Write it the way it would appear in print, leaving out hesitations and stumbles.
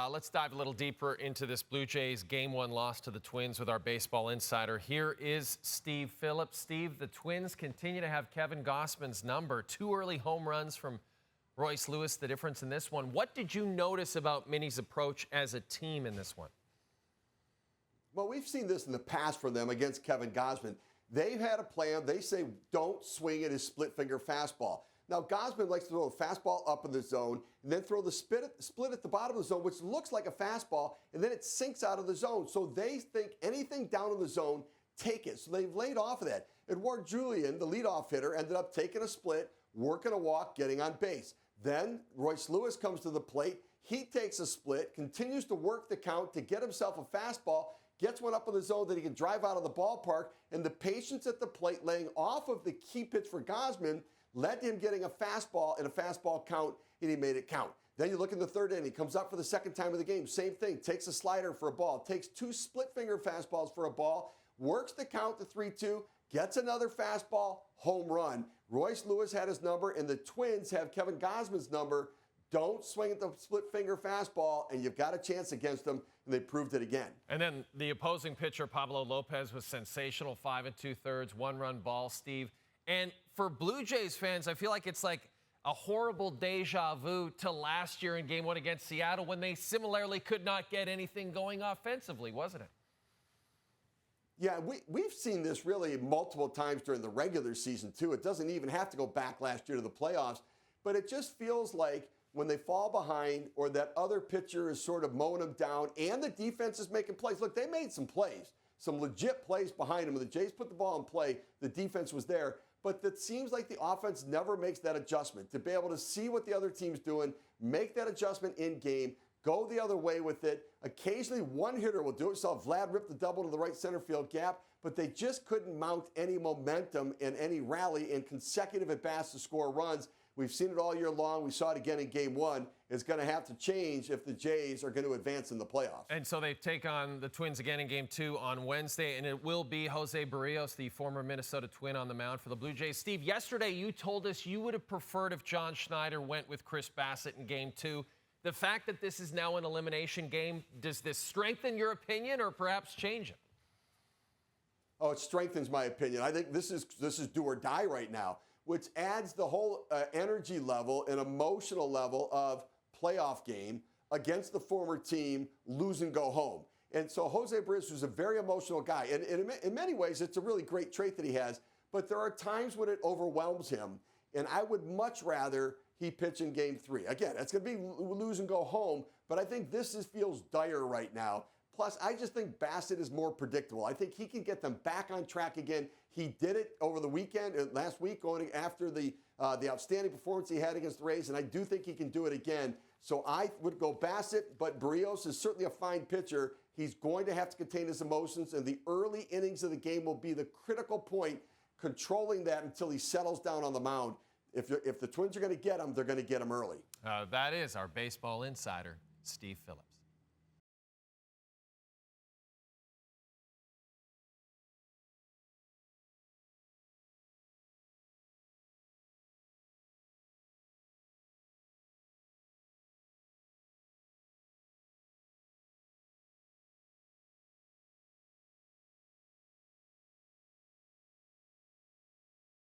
Let's dive a little deeper into this Blue Jays Game 1 loss to the Twins with our baseball insider. Here is Steve Phillips. Steve, the Twins continue to have Kevin Gausman's number. 2 early home runs from Royce Lewis, the difference in this one. What did you notice about Minnie's approach as a team in this one? Well, we've seen this in the past for them against Kevin Gausman. They've had a plan. They say don't swing at his split-finger fastball. Now, Gausman likes to throw a fastball up in the zone and then throw the split at the bottom of the zone, which looks like a fastball, and then it sinks out of the zone. So they think anything down in the zone, take it. So they've laid off of that. Edouard Julien, the leadoff hitter, ended up taking a split, working a walk, getting on base. Then Royce Lewis comes to the plate. He takes a split, continues to work the count to get himself a fastball, gets one up in the zone that he can drive out of the ballpark, and the patience at the plate laying off of the key pitch for Gausman led to him getting a fastball in a fastball count, and he made it count. Then you look in the third inning, he comes up for the second time of the game, same thing, takes a slider for a ball, takes 2 split-finger fastballs for a ball, works the count to 3-2, gets another fastball, home run. Royce Lewis had his number, and the Twins have Kevin Gausman's number. Don't swing at the split-finger fastball, and you've got a chance against them, and they proved it again. And then the opposing pitcher, Pablo Lopez, was sensational, 5 2/3, 1-run ball, Steve. And for Blue Jays fans, I feel like it's like a horrible deja vu to last year in Game 1 against Seattle when they similarly could not get anything going offensively, wasn't it? Yeah, we've seen this really multiple times during the regular season, too. It doesn't even have to go back last year to the playoffs. But it just feels like when they fall behind or that other pitcher is sort of mowing them down and the defense is making plays. Look, they made some plays, some legit plays behind them. When the Jays put the ball in play, the defense was there. But it seems like the offense never makes that adjustment to be able to see what the other team's doing, make that adjustment in game, go the other way with it. Occasionally, one hitter will do it. We saw Vlad rip the double to the right center field gap, but they just couldn't mount any momentum and any rally in consecutive at-bats to score runs. We've seen it all year long. We saw it again in Game 1. It's going to have to change if the Jays are going to advance in the playoffs. And so they take on the Twins again in Game 2 on Wednesday, and it will be Jose Berrios, the former Minnesota Twin, on the mound for the Blue Jays. Steve, yesterday you told us you would have preferred if John Schneider went with Chris Bassett in Game 2. The fact that this is now an elimination game, does this strengthen your opinion or perhaps change it? Oh, it strengthens my opinion. I think this is do or die right now, which adds the whole energy level and emotional level of playoff game against the former team, lose and go home. And so Jose Berrios is a very emotional guy. And in many ways, it's a really great trait that he has. But there are times when it overwhelms him. And I would much rather he pitch in Game 3. Again, it's going to be lose and go home. But I think this feels dire right now. Plus, I just think Bassett is more predictable. I think he can get them back on track again. He did it over the weekend, last week, going after the outstanding performance he had against the Rays, and I do think he can do it again. So I would go Bassett, but Berrios is certainly a fine pitcher. He's going to have to contain his emotions, and the early innings of the game will be the critical point, controlling that until he settles down on the mound. If the Twins are going to get him, they're going to get him early. That is our baseball insider, Steve Phillips.